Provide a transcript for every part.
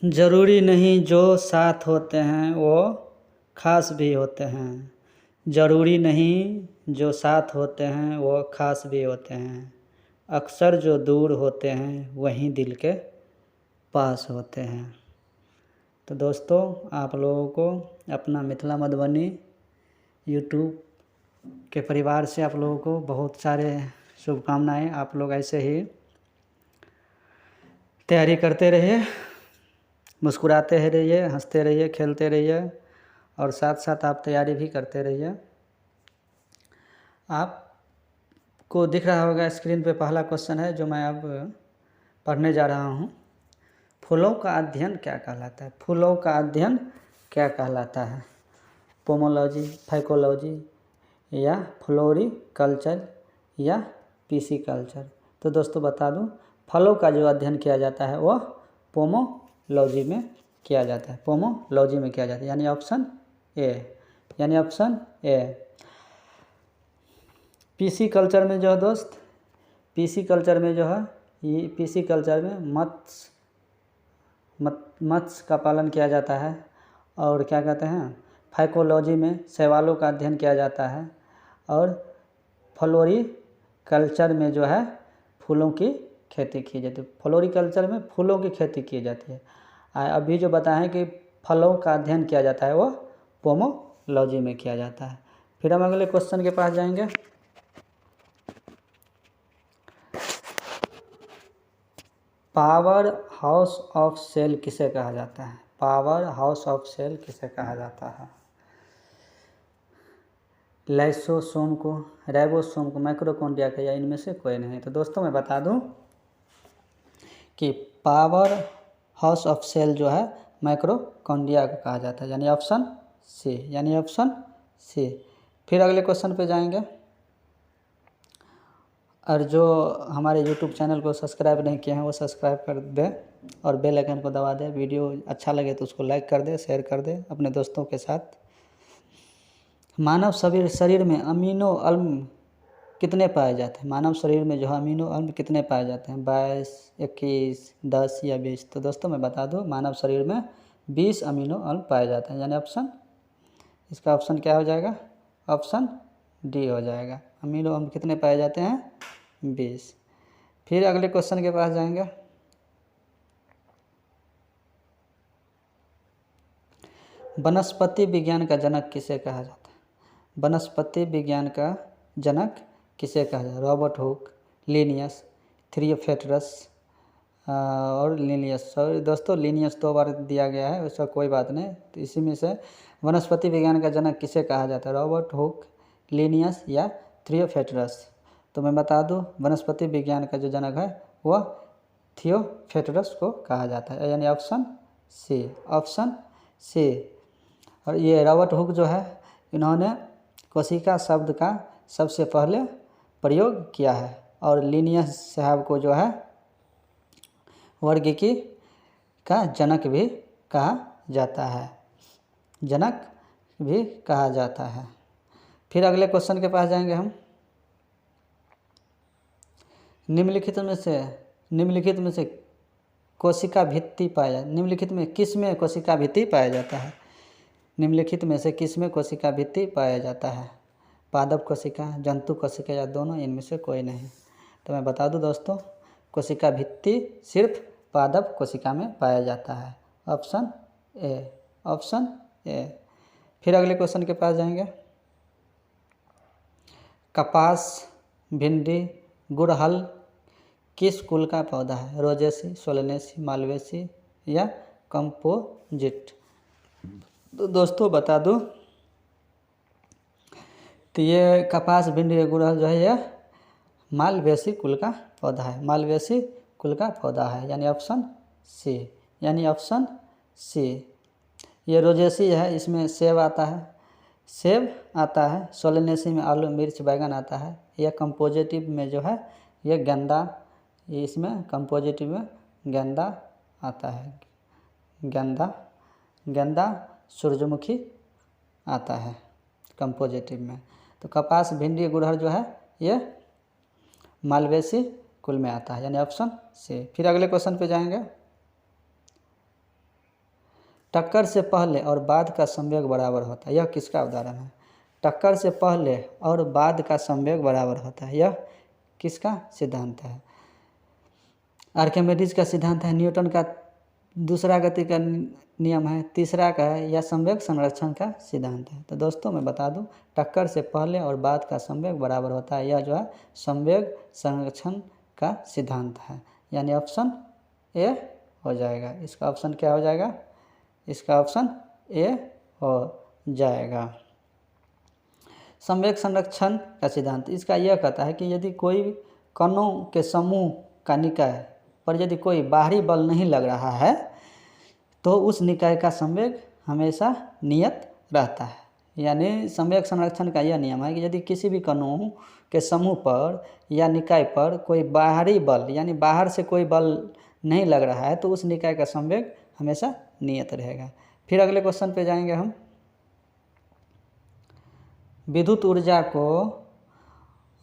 ज़रूरी नहीं जो साथ होते हैं वो खास भी होते हैं। ज़रूरी नहीं जो साथ होते हैं वो खास भी होते हैं। अक्सर जो दूर होते हैं वहीं दिल के पास होते हैं। तो दोस्तों, आप लोगों को अपना मिथिला मधुबनी यूट्यूब के परिवार से आप लोगों को बहुत सारे शुभकामनाएं। आप लोग ऐसे ही तैयारी करते रहिए, मुस्कुराते ही रहिए, हंसते रहिए, खेलते रहिए और साथ साथ आप तैयारी भी करते रहिए। आपको दिख रहा होगा स्क्रीन पे पहला क्वेश्चन है जो मैं अब पढ़ने जा रहा हूँ। फूलों का अध्ययन क्या कहलाता है? फूलों का अध्ययन क्या कहलाता है? पोमोलॉजी, फाइकोलॉजी या फ्लोरिकल्चर या पिसिकल्चर? तो दोस्तों बता दूं, फलों का जो अध्ययन किया जाता है वह पोमोलॉजी में किया जाता है। पोमोलॉजी में किया जाता है, यानी ऑप्शन ए। पिसिकल्चर में जो है दोस्त, पिसिकल्चर में जो है ये पिसिकल्चर में मत्स्य का पालन किया जाता है। और क्या कहते हैं, फाइकोलॉजी में शैवालों का अध्ययन किया जाता है। और फ्लोरिकल्चर में जो है फूलों की खेती की जाती है। फ्लोरिकल्चर में फूलों की खेती की जाती है। अभी जो बताएं कि फलों का अध्ययन किया जाता है वह पोमोलॉजी में किया जाता है। फिर हम अगले क्वेश्चन के पास जाएंगे। पावर हाउस ऑफ सेल किसे कहा जाता है? पावर हाउस ऑफ सेल किसे कहा जाता है? लाइसोसोम को, राइबोसोम को, माइटोकॉन्ड्रिया को, या इनमें से कोई नहीं? तो दोस्तों मैं बता दूं कि पावर हाउस ऑफ सेल जो है माइटोकॉन्ड्रिया को कहा जाता है, यानी ऑप्शन सी। फिर अगले क्वेश्चन पे जाएंगे। और जो हमारे YouTube चैनल को सब्सक्राइब नहीं किए हैं वो सब्सक्राइब कर दें और बेल आइकन को दबा दें। वीडियो अच्छा लगे तो उसको लाइक कर दें, शेयर कर दें अपने दोस्तों के साथ। मानव शरीर में अमीनो अम्ल कितने पाए जाते हैं? मानव शरीर में जो है अमीनो अम्ल कितने पाए जाते हैं? 22, 21, 10 या 20? तो दोस्तों मैं बता दूं, मानव शरीर में 20 अमीनो अम्ल पाए जाते हैं, यानी इसका ऑप्शन क्या हो जाएगा? ऑप्शन डी हो जाएगा। अमीनो अम्ल कितने पाए जाते हैं? 20। फिर अगले क्वेश्चन के पास जाएंगे। वनस्पति विज्ञान का जनक किसे कहा जाता है? वनस्पति विज्ञान का जनक किसे कहा जाता है? रॉबर्ट हुक, लिनियस, थियोफ्रेटस और लिनियस। और दोस्तों लिनियस 2 बार दिया गया है, उसका कोई बात नहीं। तो इसी में से वनस्पति विज्ञान का जनक किसे कहा जाता है? रॉबर्ट हुक, लिनियस या थियोफ्रेटस? तो मैं बता दूं, वनस्पति विज्ञान का जो जनक है वह थियोफ्रेटस को कहा जाता है, यानी ऑप्शन सी। और ये रॉबर्ट हुक जो है, इन्होंने कोशिका शब्द का सबसे पहले प्रयोग किया है। और लिनियस साहब को जो है वर्गीकी का जनक भी कहा जाता है। फिर अगले क्वेश्चन के पास जाएंगे हम। निम्नलिखित में से कोशिका भित्ति निम्नलिखित में किस में कोशिका भित्ति पाया जाता है? निम्नलिखित में से किस में कोशिका भित्ति पाया जाता है? पादप कोशिका, जंतु कोशिका या दोनों? इनमें से कोई नहीं। तो मैं बता दूं दोस्तों, कोशिका भित्ति सिर्फ पादप कोशिका में पाया जाता है, ऑप्शन ए। फिर अगले क्वेश्चन के पास जाएंगे। कपास, भिंडी, गुड़हल किस कुल का पौधा है? रोजेसी, सोलेनेसी, मालवेसी या कंपोजिट? तो दोस्तों बता दूं, तो ये कपास, भिंडी, गुड़हल जो है ये मालवेसी कुल का पौधा है, यानी ऑप्शन सी। ये रोजेसी है, इसमें सेब आता है। सोलेनेसी में आलू, मिर्च, बैंगन आता है। यह कंपोजिटिव में जो है ये गेंदा, इसमें कंपोजिटिव में गेंदा आता है। गेंदा सूरजमुखी आता है कंपोजिटिव में। तो कपास, भिंडी, गुड़हल जो है ये मालवेसी कुल में आता है, यानी ऑप्शन सी। फिर अगले क्वेश्चन पे जाएंगे। टक्कर से पहले और बाद का संवेग बराबर होता है। यह किसका उदाहरण है? टक्कर से पहले और बाद का संवेग बराबर होता है, यह किसका सिद्धांत है? आर्किमिडीज का सिद्धांत है, न्यूटन का दूसरा गति का नियम है, तीसरा का है, या संवेग संरक्षण का सिद्धांत है। तो दोस्तों मैं बता दूं, टक्कर से पहले और बाद का संवेग बराबर होता है, यह जो है संवेग संरक्षण का सिद्धांत है, यानी ऑप्शन ए हो जाएगा। इसका ऑप्शन क्या हो जाएगा? इसका ऑप्शन ए हो जाएगा। संवेग संरक्षण का सिद्धांत इसका यह कहता है कि यदि कोई कणों के समूह का निकाय पर यदि कोई बाहरी बल नहीं लग रहा है तो उस निकाय का संवेग हमेशा नियत रहता है। यानी संवेग संरक्षण का यह नियम है कि यदि किसी भी कणों के समूह पर या निकाय पर कोई बाहरी बल यानी बाहर से कोई बल नहीं लग रहा है तो उस निकाय का संवेग हमेशा नियत रहेगा। फिर अगले क्वेश्चन पे जाएंगे हम। विद्युत ऊर्जा को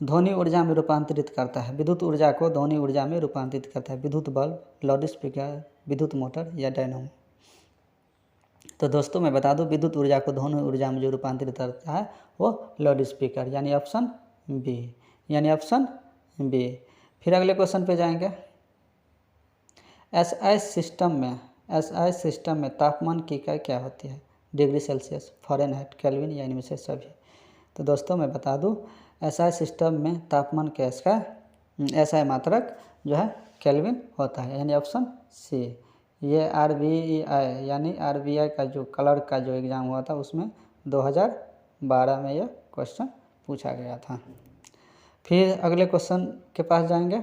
ध्वनि ऊर्जा में रूपांतरित करता है। विद्युत ऊर्जा को ध्वनि ऊर्जा में रूपांतरित करता है। विद्युत बल्ब, लाउड स्पीकर, विद्युत मोटर या डायनामो। तो दोस्तों मैं बता दूं, विद्युत ऊर्जा को ध्वनि ऊर्जा में जो रूपांतरित करता है वो लाउड स्पीकर, यानी ऑप्शन बी, यानी ऑप्शन बी। फिर अगले क्वेश्चन पे जाएंगे। एसआई सिस्टम में तापमान की इकाई क्या होती है? डिग्री सेल्सियस, फ़ारेनहाइट, केल्विन या इनमें से सभी। तो दोस्तों मैं बता दूं, एसआई सिस्टम में तापमान गैस का एसआई मात्रक जो है केल्विन होता है, यानी ऑप्शन सी। ये RBI यानी RBI का जो क्लर्क का जो एग्ज़ाम हुआ था उसमें 2012 में यह क्वेश्चन पूछा गया था। फिर अगले क्वेश्चन के पास जाएंगे।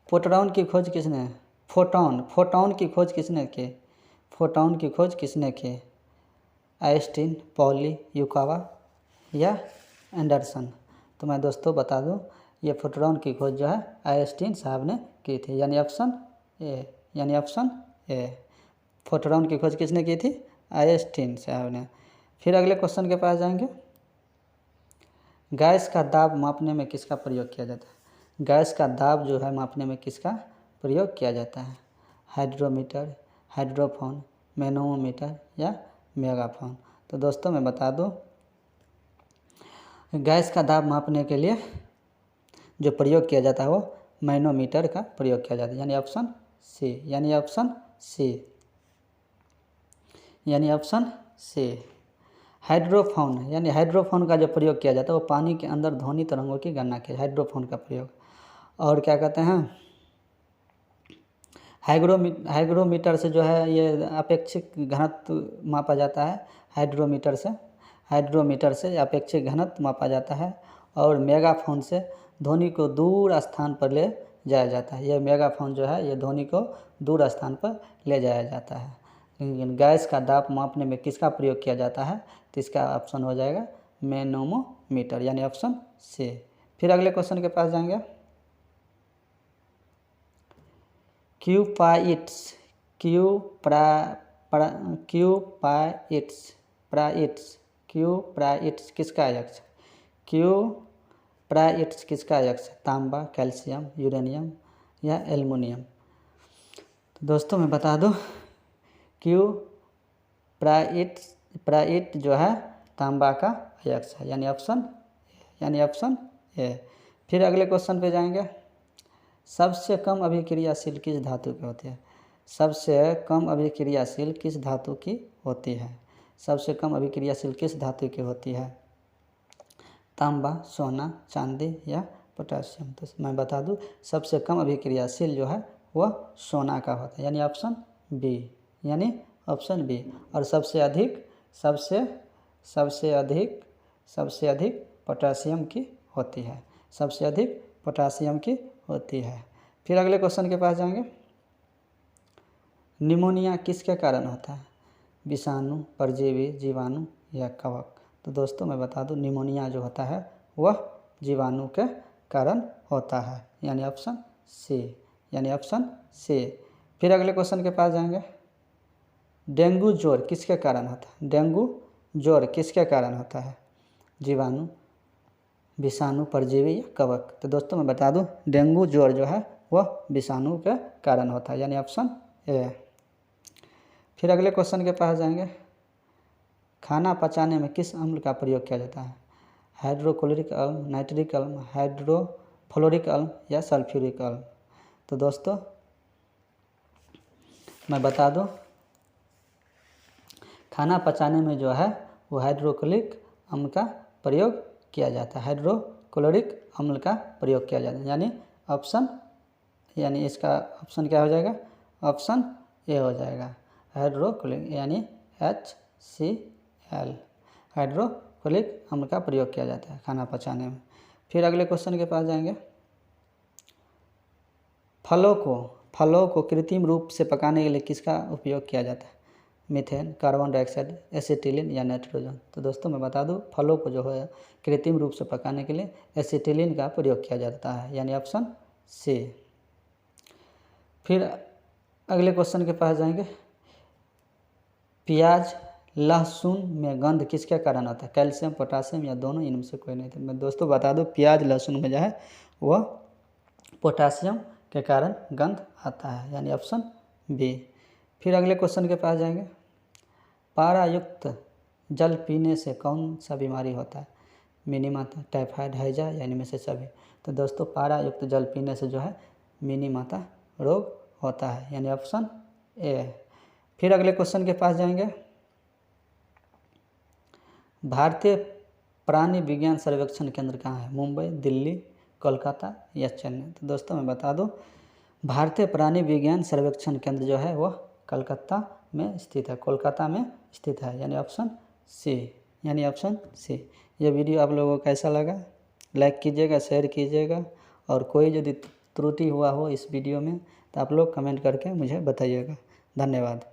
फोटॉन की खोज किसने? फोटॉन की खोज किसने की? फोटॉन की खोज किसने की? आइंस्टीन, पॉली, युकावा या एंडरसन। तो मैं दोस्तों बता दूं, ये फोटॉन की खोज जो है आइंस्टीन साहब ने की थी, यानी ऑप्शन ए, यानी ऑप्शन ए। फोटॉन की खोज किसने की थी? आइंस्टीन साहब ने। फिर अगले क्वेश्चन के पास जाएंगे। गैस का दाब मापने में किसका प्रयोग किया जाता है? गैस का दाब जो है मापने में किसका प्रयोग किया जाता है? हाइड्रोमीटर, हाइड्रोफोन, मैनोमीटर या मेगाफोन। तो दोस्तों मैं बता दूं, गैस का दाब मापने के लिए जो प्रयोग किया जाता है वो मैनोमीटर का प्रयोग किया जाता है, यानी ऑप्शन सी, यानी ऑप्शन सी, यानी ऑप्शन सी। हाइड्रोफोन यानी हाइड्रोफोन का जो प्रयोग किया जाता है वो पानी के अंदर ध्वनि तरंगों की गणना किया, हाइड्रोफोन का प्रयोग। और क्या कहते हैं, हाइग्रोमीटर से जो है ये अपेक्षिक घनत्व मापा जाता है। हाइड्रोमीटर से अपेक्षिक घनत्व मापा जाता है। और मेगाफोन से ध्वनि को दूर स्थान पर ले जाया जाता है। ये मेगाफोन जो है ये ध्वनि को दूर स्थान पर ले जाया जाता है। लेकिन गैस का दाब मापने में किसका प्रयोग किया जाता है? तो इसका ऑप्शन हो जाएगा मैनोमीटर, यानी ऑप्शन सी। फिर अगले क्वेश्चन के पास जाएंगे। क्यूप्राइट्स किसका अयस्क? क्यूप्राइट्स किसका अयस्क? तांबा, कैल्शियम, यूरेनियम या एल्युमिनियम। तो दोस्तों मैं बता दूं, क्यूप्राइट जो है तांबा का अयस्क है, यानी ऑप्शन ए। फिर अगले क्वेश्चन पे जाएंगे। सबसे कम अभिक्रियाशील किस धातु की होती है? सबसे कम अभिक्रियाशील किस धातु की होती है? सबसे कम अभिक्रियाशील किस धातु की होती है? तांबा, सोना, चांदी या पोटेशियम। तो मैं बता दूं, सबसे कम अभिक्रियाशील जो है वह सोना का होता है, यानी ऑप्शन बी, यानी ऑप्शन बी। और सबसे अधिक पोटेशियम की होती है, सबसे अधिक पोटेशियम की होती है। फिर अगले क्वेश्चन के पास जाएंगे। निमोनिया किसके कारण होता है? विषाणु, परजीवी, जीवाणु या कवक। तो दोस्तों मैं बता दूं, निमोनिया जो होता है वह जीवाणु के कारण होता है, यानी ऑप्शन सी, यानी ऑप्शन सी। फिर अगले क्वेश्चन के पास जाएंगे। डेंगू ज्वर किसके कारण होता है? डेंगू ज्वर किसके कारण होता है? जीवाणु, विषाणु, परजीवी या कवक। तो दोस्तों मैं बता दूं, डेंगू ज्वर जो है वह विषाणु के कारण होता है, यानी ऑप्शन ए। फिर अगले क्वेश्चन के पास जाएंगे। खाना पचाने में किस अम्ल का प्रयोग किया जाता है? हाइड्रोक्लोरिक अम्ल, नाइट्रिक अम्ल, हाइड्रोफ्लोरिक अम्ल या सल्फ्यूरिक अम्ल? तो दोस्तों मैं बता दूं, खाना पचाने में जो है वो हाइड्रोक्लोरिक अम्ल का प्रयोग किया जाता है, हाइड्रोक्लोरिक अम्ल का प्रयोग किया जाता है। यानी इसका ऑप्शन क्या हो जाएगा? ऑप्शन ए हो जाएगा, हाइड्रोक्लोरिक यानी HCl, हाइड्रोक्लोरिक अम्ल का प्रयोग किया जाता है खाना पचाने में। फिर अगले क्वेश्चन के पास जाएंगे। फलों को कृत्रिम रूप से पकाने के लिए किसका उपयोग किया जाता है? मीथेन, कार्बन डाइऑक्साइड, एसिटिलीन या नाइट्रोजन? तो दोस्तों मैं बता दूं, फलों को जो है कृत्रिम रूप से पकाने के लिए एसिटिलीन का प्रयोग किया जाता है, यानी ऑप्शन सी। फिर अगले क्वेश्चन के पास जाएंगे। प्याज लहसुन में गंध किसके कारण आता है? कैल्शियम, पोटासियम या दोनों, इनमें से कोई नहीं। तो मैं दोस्तों बता दूं, प्याज लहसुन में जो है वह पोटासियम के कारण गंध आता है, यानी ऑप्शन बी। फिर अगले क्वेश्चन के पास जाएंगे। पारा युक्त जल पीने से कौन सा बीमारी होता है? मिनीमाता, टाइफाइड, हैजा या इनमें से सभी? तो दोस्तों पारा युक्त जल पीने से जो है मिनीमाता रोग होता है, यानी ऑप्शन ए। फिर अगले क्वेश्चन के पास जाएंगे। भारतीय प्राणी विज्ञान सर्वेक्षण केंद्र कहाँ है? मुंबई, दिल्ली, कोलकाता या चेन्नई? तो दोस्तों मैं बता दूं, भारतीय प्राणी विज्ञान सर्वेक्षण केंद्र जो है वह कलकत्ता में स्थित है, कोलकाता में स्थित है, यानी ऑप्शन सी। यह वीडियो आप लोगों को कैसा लगा? लाइक कीजिएगा, शेयर कीजिएगा, और कोई यदि त्रुटि हुआ हो इस वीडियो में तो आप लोग कमेंट करके मुझे बताइएगा। धन्यवाद।